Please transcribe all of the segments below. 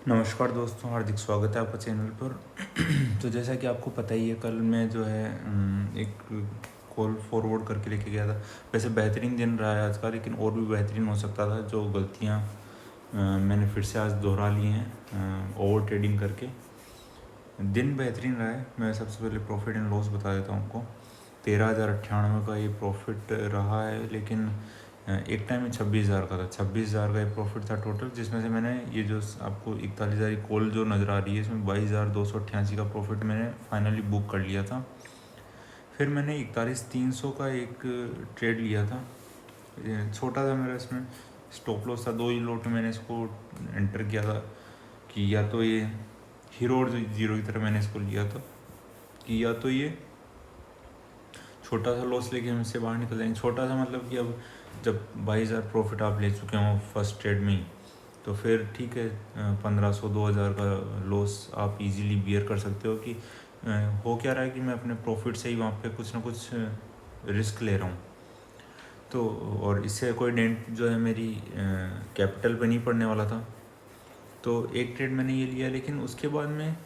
नमस्कार दोस्तों, हार्दिक स्वागत है आपका चैनल पर। तो जैसा कि आपको पता ही है, कल मैं जो है एक कॉल फॉरवर्ड करके लेके गया था। वैसे बेहतरीन दिन रहा है आज का, लेकिन और भी बेहतरीन हो सकता था। जो गलतियां मैंने फिर से आज दोहरा ली हैं ओवर ट्रेडिंग करके। दिन बेहतरीन रहा है। मैं सबसे पहले प्रॉफिट एंड लॉस बता देता हूँ आपको। 13,098 का ये प्रॉफिट रहा है, लेकिन एक टाइम में 26,000 का था। 26,000 का एक प्रॉफिट था टोटल, जिसमें से मैंने ये जो आपको 41,000 कॉल जो नज़र आ रही है, इसमें 22,288 का प्रॉफिट मैंने फाइनली बुक कर लिया था। फिर मैंने 41,300 का एक ट्रेड लिया था। छोटा था मेरा, इसमें स्टॉप लॉस था। 2 ही लॉट में मैंने इसको एंटर किया था कि या तो ये हीरो और जीरो की तरह मैंने इसको लिया था कि या तो ये छोटा सा लॉस लेके हम इससे बाहर निकल जाएंगे। छोटा सा मतलब कि अब जब 22,000 प्रॉफिट आप ले चुके हो फर्स्ट ट्रेड में ही, तो फिर ठीक है, 1,500 2,000 का लॉस आप इजीली बियर कर सकते हो। कि हो क्या रहा है कि मैं अपने प्रॉफिट से ही वहाँ पे कुछ ना कुछ रिस्क ले रहा हूँ। तो और इससे कोई डेंट जो है मेरी कैपिटल पे नहीं पड़ने वाला था। तो एक ट्रेड मैंने ये लिया, लेकिन उसके बाद में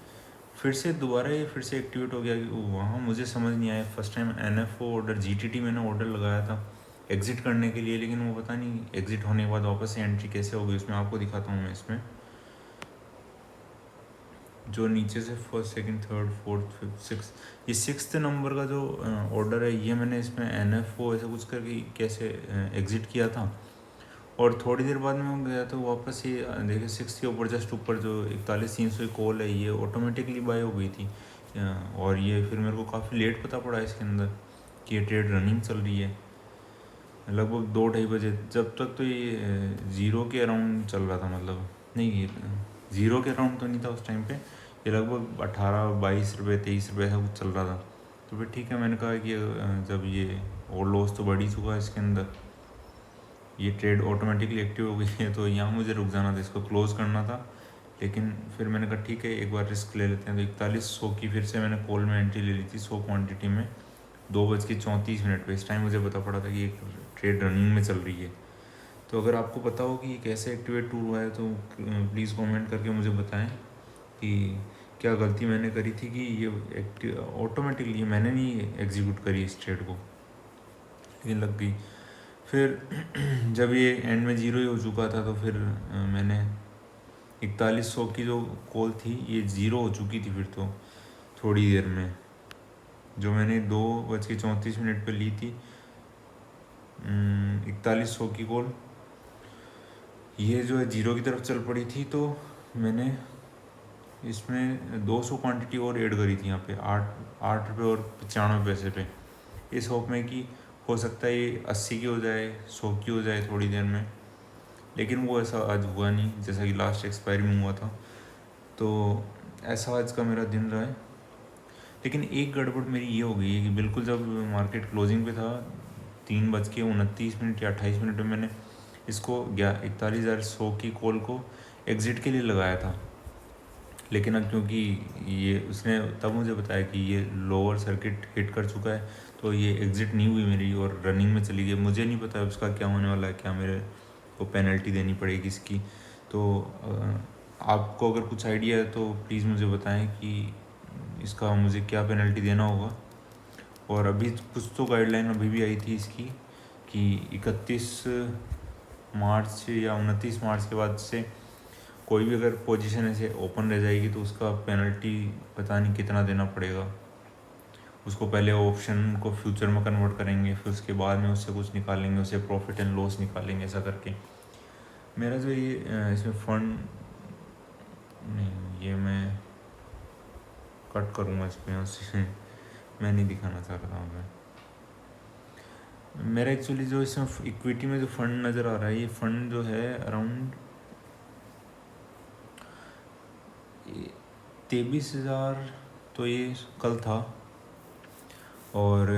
फिर से दोबारा ये फिर से एक्टिवेट हो गया। कि वहाँ मुझे समझ नहीं आया। First time NFO order GTT मैंने ऑर्डर लगाया था एग्ज़िट करने के लिए, लेकिन वो पता नहीं एग्ज़िट होने के बाद वापस से एंट्री कैसे होगी। उसमें आपको दिखाता हूँ मैं। इसमें जो नीचे से first second third fourth fifth six, ये सिक्स्थ नंबर का जो ऑर्डर है, ये मैंने इसमें NFO ऐसा कुछ करके कैसे एग्ज़िट किया था। और थोड़ी देर बाद में गया तो वापस ये देखिए 6 के ऊपर, जस्ट ऊपर जो 41,300 कॉल है, ये ऑटोमेटिकली बाय हो गई थी। और ये फिर मेरे को काफ़ी लेट पता पड़ा इसके अंदर कि ये ट्रेड रनिंग चल रही है। लगभग 2-2:30 बजे, जब तक तो ये ज़ीरो के अराउंड चल रहा था। मतलब नहीं, ये ज़ीरो के अराउंड तो नहीं था उस टाइम पे। ये लगभग 18-22 रुपये 23 रुपये ऐसा कुछ चल रहा था। तो फिर ठीक है, मैंने कहा कि जब ये और लॉस तो बढ़ ही चुका है इसके अंदर, ये ट्रेड ऑटोमेटिकली एक्टिव हो गई है, तो यहाँ मुझे रुक जाना था, इसको क्लोज़ करना था। लेकिन फिर मैंने कहा ठीक है, एक बार रिस्क ले लेते हैं। तो 4100 की फिर से मैंने कॉल में एंट्री ले ली थी 100 क्वांटिटी में 2:34 पे। इस टाइम मुझे पता पड़ा था कि एक ट्रेड रनिंग में चल रही है। तो अगर आपको पता हो कि ये कैसे एक्टिवेट हुआ है, तो प्लीज़ कमेंट करके मुझे बताएं कि क्या गलती मैंने करी थी कि ये ऑटोमेटिकली मैंने नहीं एग्जीक्यूट करी इस ट्रेड को, लेकिन लग गई। फिर जब ये एंड में ज़ीरो ही हो चुका था, तो फिर मैंने 4100 की जो कॉल थी, ये ज़ीरो हो चुकी थी फिर तो थोड़ी देर में, जो मैंने 2:34 पे ली थी 4100 की कॉल, ये जो है ज़ीरो की तरफ चल पड़ी थी। तो मैंने इसमें 200 क्वांटिटी और ऐड करी थी यहाँ पे 8 रुपये और 95 पैसे पे, इस होप में कि हो सकता है ये 80 की हो जाए, 100 की हो जाए थोड़ी देर में। लेकिन वो ऐसा आज हुआ नहीं, जैसा कि लास्ट एक्सपायरी में हुआ था। तो ऐसा आज का मेरा दिन रहा है। लेकिन एक गड़बड़ मेरी ये हो गई है कि बिल्कुल जब मार्केट क्लोजिंग पे था 3:29 या 28 में मैंने इसको 41,100 की कॉल को एग्ज़िट के लिए लगाया था। लेकिन अब क्योंकि ये उसने तब मुझे बताया कि ये लोअर सर्किट हिट कर चुका है, तो ये एग्ज़िट नहीं हुई मेरी और रनिंग में चली गई। मुझे नहीं पता उसका क्या होने वाला है, क्या मेरे को पेनल्टी देनी पड़ेगी इसकी। तो आपको अगर कुछ आइडिया है तो प्लीज़ मुझे बताएं कि इसका मुझे क्या पेनल्टी देना होगा। और अभी कुछ तो गाइडलाइन अभी भी आई थी इसकी कि 31 मार्च या 29 मार्च के बाद से कोई भी अगर पोजीशन ऐसे ओपन रह जाएगी तो उसका पेनल्टी पता नहीं कितना देना पड़ेगा। उसको पहले ऑप्शन को फ्यूचर में कन्वर्ट करेंगे, फिर उसके बाद में उससे कुछ निकालेंगे, उससे प्रॉफिट एंड लॉस निकालेंगे, ऐसा करके। मेरा जो ये इसमें फंड नहीं, ये मैं कट करूँगा इसको यहाँ से। मैं नहीं दिखाना चाह रहा था मैं। मेरा एक्चुअली जो इसमें इक्विटी में जो फंड नज़र आ रहा है, ये फंड जो है अराउंड 23,000, तो ये कल था। और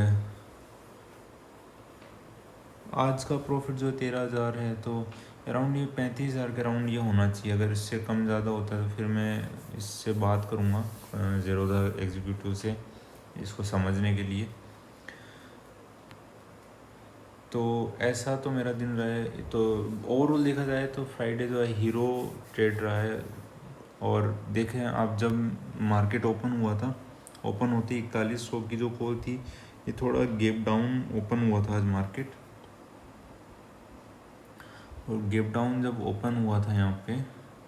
आज का प्रॉफिट जो 13,000 है, तो अराउंड ये 35,000 के अराउंड ये होना चाहिए। अगर इससे कम ज़्यादा होता है तो फिर मैं इससे बात करूँगा ज़ीरोधा एग्जीक्यूटिव से, इसको समझने के लिए। तो ऐसा तो मेरा दिन रहा है। तो ओवरऑल देखा जाए तो फ्राइडे जो है हीरो ट्रेड रहा है। और देखें आप, जब मार्केट ओपन हुआ था, ओपन होते ही 4100 की जो कॉल थी, ये थोड़ा गैप डाउन ओपन हुआ था आज मार्केट। और गैप डाउन जब ओपन हुआ था यहाँ पे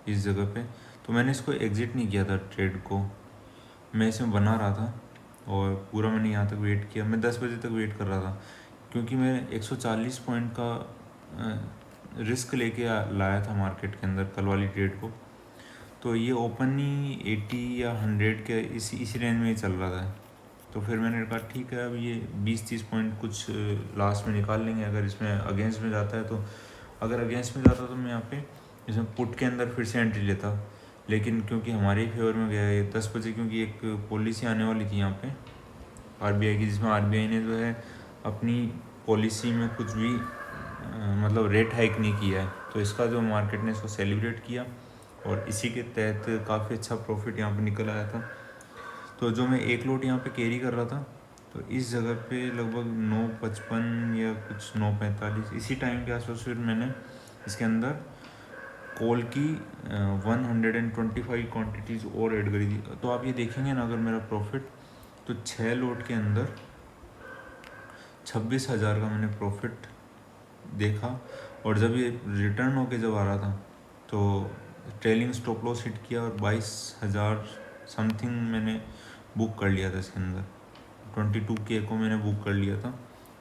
इस जगह पे, तो मैंने इसको एग्ज़िट नहीं किया था ट्रेड को, मैं इसमें बना रहा था और पूरा मैंने यहाँ तक वेट किया। मैं 10 बजे तक वेट कर रहा था क्योंकि मैं 140 पॉइंट का रिस्क लेके लाया था मार्केट के अंदर कल वाली ट्रेड को। तो ये ओपन ही 80 या 100 के इसी रेंज में ही चल रहा था। तो फिर मैंने कहा ठीक है, अब ये 20-30 पॉइंट कुछ लास्ट में निकाल लेंगे अगर इसमें अगेंस्ट में जाता है तो। अगर अगेंस्ट में जाता तो मैं यहाँ पे इसमें पुट के अंदर फिर से एंट्री लेता, लेकिन क्योंकि हमारे ही फेवर में गया है 10 बजे, क्योंकि एक पॉलिसी आने वाली थी यहाँ पे आरबीआई की, जिसमें आरबीआई ने जो है अपनी पॉलिसी में कुछ भी मतलब रेट हाइक नहीं किया है। तो इसका जो मार्केट ने इसको सेलिब्रेट किया और इसी के तहत काफ़ी अच्छा प्रॉफिट यहाँ पे निकल आया था। तो जो मैं एक लोट यहाँ पे कैरी कर रहा था, तो इस जगह पे लगभग 9:55 या कुछ 9:45 इसी टाइम के आसपास फिर मैंने इसके अंदर कॉल की 125 क्वांटिटीज़ और ऐड करी थी। तो आप ये देखेंगे ना, अगर मेरा प्रॉफिट, तो 6 लोट के अंदर 26,000 का मैंने प्रॉफिट देखा। और जब ये रिटर्न होके जब आ रहा था तो ट्रेलिंग स्टॉप लॉस हिट किया और 22,000 समथिंग मैंने बुक कर लिया था इसके अंदर। 22K को मैंने बुक कर लिया था।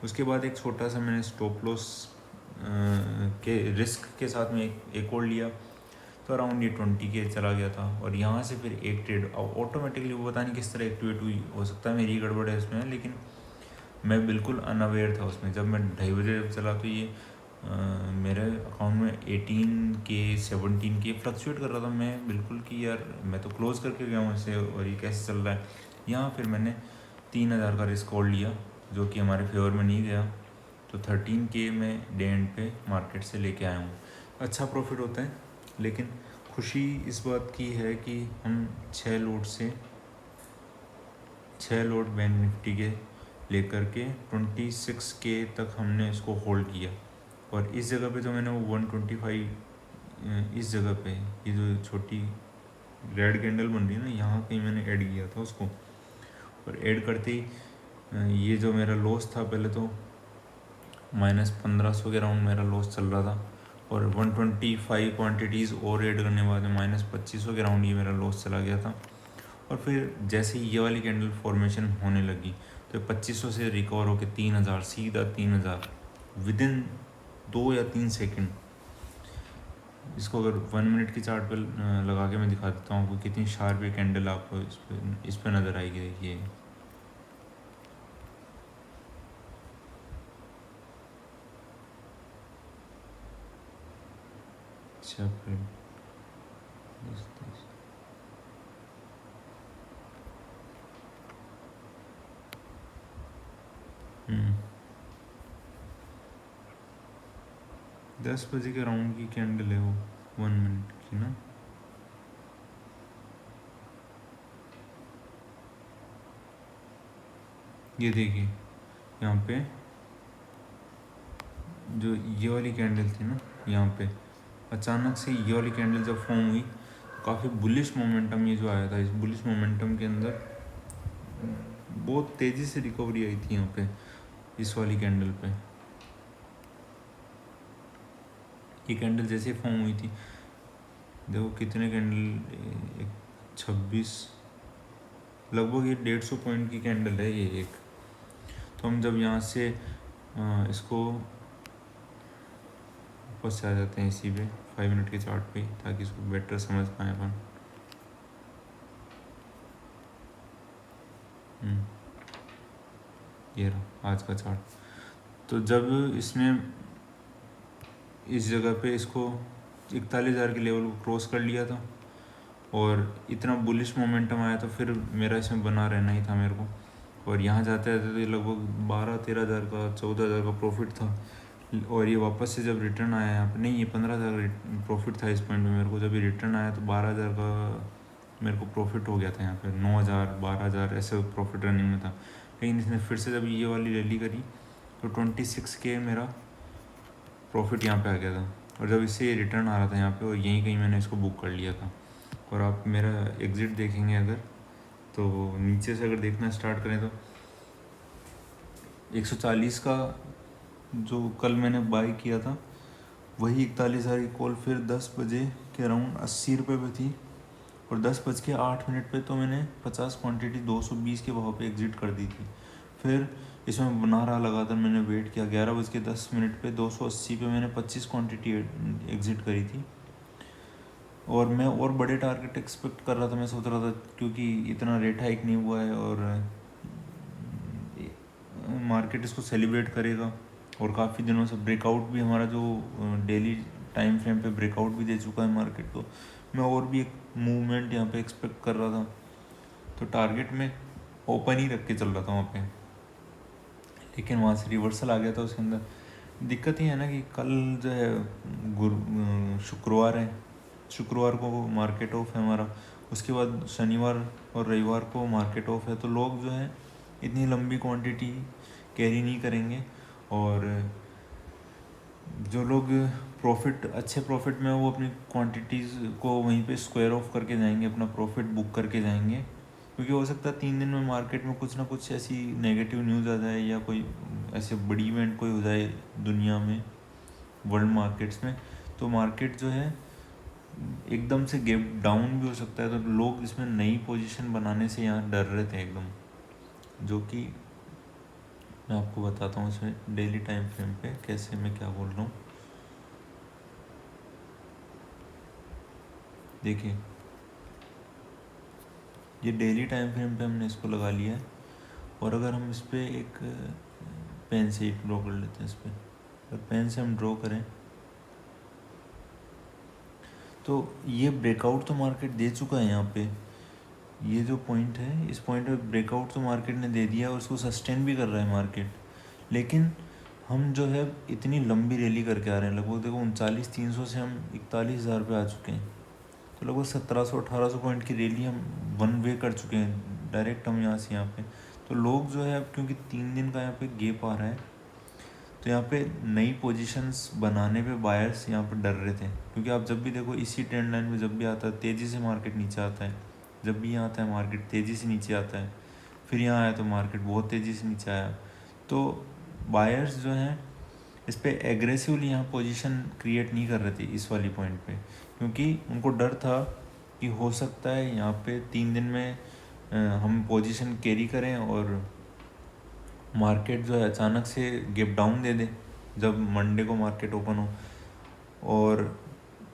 उसके बाद एक छोटा सा मैंने स्टॉप लॉस के रिस्क के साथ में एक और लिया, तो अराउंड ये 20K चला गया था। और यहाँ से फिर एक ट्रेड ऑटोमेटिकली, वो पता नहीं किस तरह एक्टिवेट हुई, हो सकता है मेरी गड़बड़ है इसमें, लेकिन मैं बिल्कुल अनअवेयर था उसमें। जब मैं 2:30 बजे जब चला तो ये मेरे अकाउंट में 18K 17K फ्लक्चुएट कर रहा था। मैं बिल्कुल कि यार मैं तो क्लोज़ करके गया हूँ इससे, और ये कैसे चल रहा है। यहाँ फिर मैंने 3,000 का रिस्क और लिया जो कि हमारे फेवर में नहीं गया। तो 13K में डे एंड पे मार्केट से लेके आया हूँ। अच्छा प्रॉफिट होता है, लेकिन खुशी इस बात की है कि हम 6 लोट बैंक निफ्टी के लेकर के 26K तक हमने इसको होल्ड किया। और इस जगह पे तो मैंने वो 125 इस जगह पे ये जो छोटी रेड कैंडल बन रही है ना, यहाँ कहीं मैंने ऐड किया था उसको। और ऐड करते ही ये जो मेरा लॉस था, पहले तो -1500 के राउंड मेरा लॉस चल रहा था, और 125 क्वांटिटीज़ और ऐड करने के बाद -2500 के राउंड ये मेरा लॉस चला गया था। और फिर जैसे ही ये वाली कैंडल फॉर्मेशन होने लगी तो 2500 से रिकवर होकर 3000, सीधा 3000 विदिन 2 या 3 सेकंड। इसको अगर 1 मिनट की चार्ट पे लगा के मैं दिखा देता हूँ आपको कितनी शार्प ये कैंडल आपको इस पे नज़र आएगी। देखिए अच्छा, फिर 10 बजे के राउंड की कैंडल है वो, 1 मिनट की ना। ये देखिए यहाँ पे जो ये वाली कैंडल थी ना, यहाँ पे अचानक से ये वाली कैंडल जब फॉर्म हुई तो काफ़ी बुलिश मोमेंटम ये जो आया था, इस बुलिश मोमेंटम के अंदर बहुत तेज़ी से रिकवरी आई थी यहाँ पे इस वाली कैंडल पे। ये कैंडल जैसे फॉर्म हुई थी, देखो कितने कैंडल, 26 लगभग ये 150 पॉइंट की कैंडल है ये एक। तो हम जब यहाँ से इसको वापस आ जाते हैं इसी पे 5 मिनट के चार्ट पे, ताकि इसको बेटर समझ पाए अपन। ये रहा आज का चार्ट। तो जब इसने इस जगह पे इसको 41,000 के लेवल को क्रॉस कर लिया था और इतना बुलिश मोमेंटम आया, तो फिर मेरा इसमें बना रहना ही था मेरे को। और यहाँ जाते जाते तो लगभग 12-13,000 का 14,000 का प्रॉफिट था। और ये वापस से जब रिटर्न आया यहाँ पर, नहीं ये 15,000 का प्रॉफिट था इस पॉइंट में मेरे को। जब ये रिटर्न आया तो 12,000 का मेरे को प्रॉफिट हो गया था यहाँ पे, 9,000 12,000 ऐसे प्रॉफिट रनिंग में था। लेकिन इसने फिर से जब ये वाली रैली करी तो 26K मेरा प्रॉफिट यहाँ पे आ गया था। और जब इससे रिटर्न आ रहा था यहाँ पे, और यहीं कहीं मैंने इसको बुक कर लिया था। और आप मेरा एग्ज़िट देखेंगे अगर, तो नीचे से अगर देखना स्टार्ट करें तो 140 का जो कल मैंने बाई किया था वही 41,000 की कॉल फिर 10 बजे के अराउंड 80 रुपये पे थी, और 10:08 पे तो मैंने 50 क्वांटिटी 220 के भाव पे एग्ज़िट कर दी थी। फिर इसमें बना रहा लगातार, मैंने वेट किया, 11:10 पे 280 पे मैंने 25 क्वांटिटी एग्ज़िट करी थी। और मैं और बड़े टारगेट एक्सपेक्ट कर रहा था, मैं सोच रहा था क्योंकि इतना रेट हाइक नहीं हुआ है और मार्केट इसको सेलिब्रेट करेगा, और काफ़ी दिनों से ब्रेकआउट भी हमारा जो डेली टाइम फ्रेम पे ब्रेकआउट भी दे चुका है मार्केट, तो मैं और भी एक मूवमेंट यहाँ पे एक्सपेक्ट कर रहा था, तो टारगेट में ओपन ही रख के चल रहा था वहाँ पे, लेकिन वहाँ से रिवर्सल आ गया था उसके अंदर। दिक्कत ये है ना कि कल जो है शुक्रवार है, शुक्रवार को मार्केट ऑफ है हमारा, उसके बाद शनिवार और रविवार को मार्केट ऑफ है, तो लोग जो है इतनी लंबी क्वांटिटी कैरी नहीं करेंगे, और जो लोग प्रॉफिट अच्छे प्रॉफिट में वो अपनी क्वांटिटीज़ को वहीं पे स्क्वायर ऑफ करके जाएंगे, अपना प्रॉफिट बुक करके जाएंगे, क्योंकि हो सकता है 3 दिन में मार्केट में कुछ ना कुछ ऐसी नेगेटिव न्यूज़ आ जाए या कोई ऐसे बड़ी इवेंट कोई हो जाए दुनिया में, वर्ल्ड मार्केट्स में, तो मार्केट जो है एकदम से गैप डाउन भी हो सकता है, तो लोग इसमें नई पोजीशन बनाने से यहाँ डर रहे थे एकदम, जो कि मैं आपको बताता हूँ इसमें डेली टाइम फ्रेम पे कैसे मैं क्या बोल रहा हूँ। देखिए ये डेली टाइम फ्रेम पे हमने इसको लगा लिया है, और अगर हम इस पर एक पेन से एक ड्रॉ कर लेते हैं, इस पर अगर पेन से हम ड्रॉ करें तो ये ब्रेकआउट तो मार्केट दे चुका है यहाँ पे, ये जो पॉइंट है इस पॉइंट पे ब्रेकआउट तो मार्केट ने दे दिया और उसको सस्टेन भी कर रहा है मार्केट, लेकिन हम जो है इतनी लंबी रैली करके आ रहे हैं, लगभग देखो 39,300 से हम 41,000 पे आ चुके हैं, तो लगभग 1700-1800 पॉइंट की रैली हम वन वे कर चुके हैं डायरेक्ट हम यहाँ से यहाँ पे। तो लोग जो है अब क्योंकि 3 दिन का यहाँ पे गैप आ रहा है, तो यहाँ पे नई पोजीशंस बनाने पे बायर्स यहाँ पे डर रहे थे, क्योंकि आप जब भी देखो इसी ट्रेंड लाइन में जब भी आता है तेज़ी से मार्केट नीचे आता है, जब भी यहाँ आता है मार्केट तेज़ी से नीचे आता है, फिर यहाँ आया तो मार्केट बहुत तेज़ी से नीचे आया, तो बायर्स जो हैं इस पर एग्रेसिवली यहाँ पोजीशन क्रिएट नहीं कर रहे थे इस वाली पॉइंट पे, क्योंकि उनको डर था कि हो सकता है यहाँ पे 3 दिन में हम पोजीशन कैरी करें और मार्केट जो है अचानक से गैप डाउन दे दे जब मंडे को मार्केट ओपन हो, और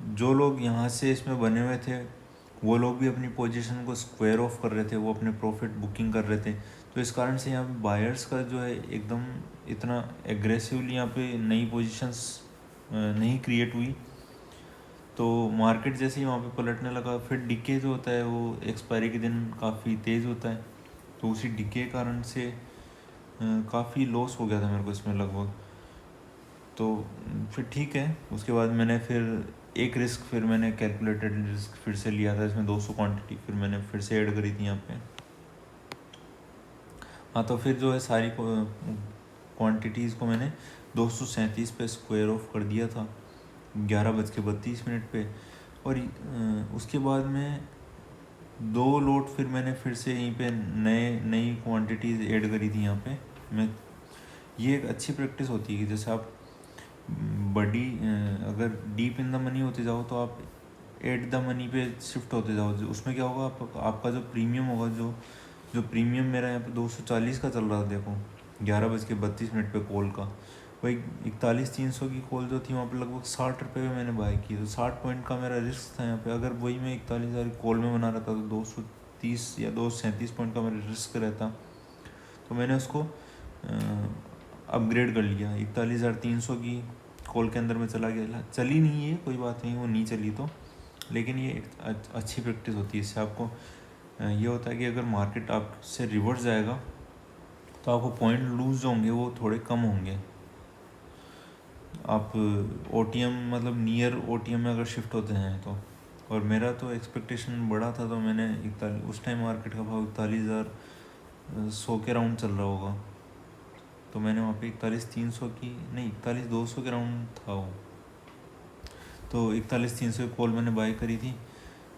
जो लोग यहाँ से इसमें बने हुए थे वो लोग भी अपनी पोजीशन को स्क्वायर ऑफ कर रहे थे, वो अपने प्रॉफिट बुकिंग कर रहे थे, तो इस कारण से यहाँ पे बायर्स का जो है एकदम इतना एग्रेसिवली यहाँ पे नई पोजीशंस नहीं क्रिएट हुई, तो मार्केट जैसे ही वहाँ पे पलटने लगा, फिर डिके जो होता है वो एक्सपायरी के दिन काफ़ी तेज़ होता है, तो उसी डिके कारण से काफ़ी लॉस हो गया था मेरे को इसमें लगभग, तो फिर ठीक है, उसके बाद मैंने फिर एक रिस्क फिर मैंने कैलकुलेटेड रिस्क फिर से लिया था, इसमें 200 क्वांटिटी फिर मैंने फिर से ऐड करी थी यहाँ पे। हाँ तो फिर जो है सारी क्वांटिटीज़ को मैंने 237 पे स्क्वायर ऑफ कर दिया था 11:32 पे, और उसके बाद में 2 लोट फिर मैंने फिर से यहीं पे नई क्वांटिटीज़ ऐड करी थी यहाँ पे। मैं ये एक अच्छी प्रैक्टिस होती है कि जैसे आप बड़ी अगर डीप इन द मनी होते जाओ तो आप एट द मनी पे शिफ्ट होते जाओ, उसमें क्या होगा आपका जो प्रीमियम होगा, जो प्रीमियम मेरा यहाँ पे 240 का चल रहा था देखो 11:32 पे कॉल का, वही 41,300 की कॉल जो थी वहाँ पे लगभग 60 रुपये में मैंने बाय की, तो 60 पॉइंट का मेरा रिस्क था यहाँ पे, अगर वही मैं 41,000 कॉल में बना रहा था तो 230 या 237 पॉइंट का मेरा रिस्क रहता, तो मैंने उसको अपग्रेड कर लिया, 41,300 की कॉल के अंदर में चला गया, चली नहीं है कोई बात नहीं, वो नहीं चली तो, लेकिन ये एक अच्छी प्रैक्टिस होती है, इससे आपको ये होता है कि अगर मार्केट आपसे रिवर्स जाएगा तो आपको पॉइंट लूज जो होंगे वो थोड़े कम होंगे, आप OTM मतलब नियर OTM में अगर शिफ्ट होते हैं तो, और मेरा तो एक्सपेक्टेशन बड़ा था, तो मैंने उस टाइम मार्केट का भाव 41,100 के राउंड चल रहा होगा, तो मैंने वहाँ पे 41,300 की नहीं 41,200 के राउंड था वो, तो 41,300 की कॉल मैंने बाय करी थी,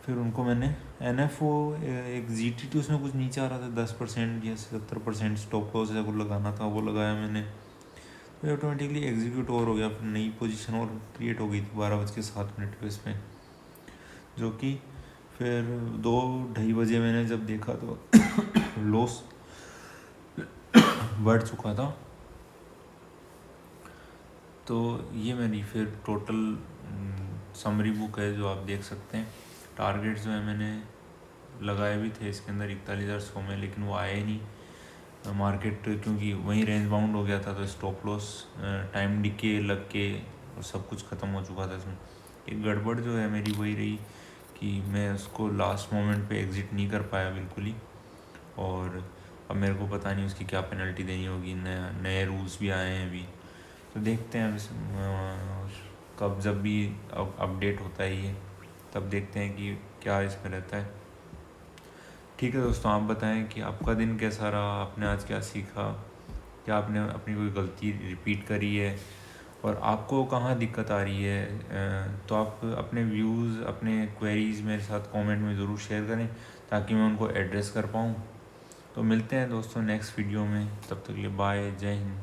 फिर उनको मैंने NFO एक GTT उसमें कुछ नीचे आ रहा था 10% या 70% स्टॉप लॉस ऐसा कुछ लगाना था, वो लगाया मैंने, तो ऑटोमेटिकली एग्जीक्यूट और हो गया। फिर नई पोजीशन और क्रिएट हो गई थी 12:07 पे इसमें, जो कि फिर 2-2:30 बजे मैंने जब देखा तो लॉस बढ़ चुका था। तो ये मेरी फिर टोटल समरी बुक है जो आप देख सकते हैं। टारगेट्स जो है मैंने लगाए भी थे इसके अंदर 41,100 में, लेकिन वो आए ही नहीं मार्केट, क्योंकि वहीं रेंज बाउंड हो गया था। तो स्टॉप लॉस टाइम डिके लग के और सब कुछ ख़त्म हो चुका था इसमें। एक गड़बड़ जो है मेरी वही रही कि मैं उसको लास्ट मोमेंट पे एग्ज़िट नहीं कर पाया बिल्कुल ही, और अब मेरे को पता नहीं उसकी क्या पेनल्टी देनी होगी। नए रूल्स भी आए हैं अभी, तो देखते हैं कब जब भी अपडेट होता है ये, तब देखते हैं कि क्या इसमें रहता है। ठीक है दोस्तों, आप बताएं कि आपका दिन कैसा रहा, आपने आज क्या सीखा, क्या आपने अपनी कोई गलती रिपीट करी है, और आपको कहाँ दिक्कत आ रही है। तो आप अपने व्यूज़, अपने क्वेरीज़ मेरे साथ कमेंट में ज़रूर शेयर करें ताकि मैं उनको एड्रेस कर पाऊँ। तो मिलते हैं दोस्तों नेक्स्ट वीडियो में, तब तक के लिए बाय, जय हिंद।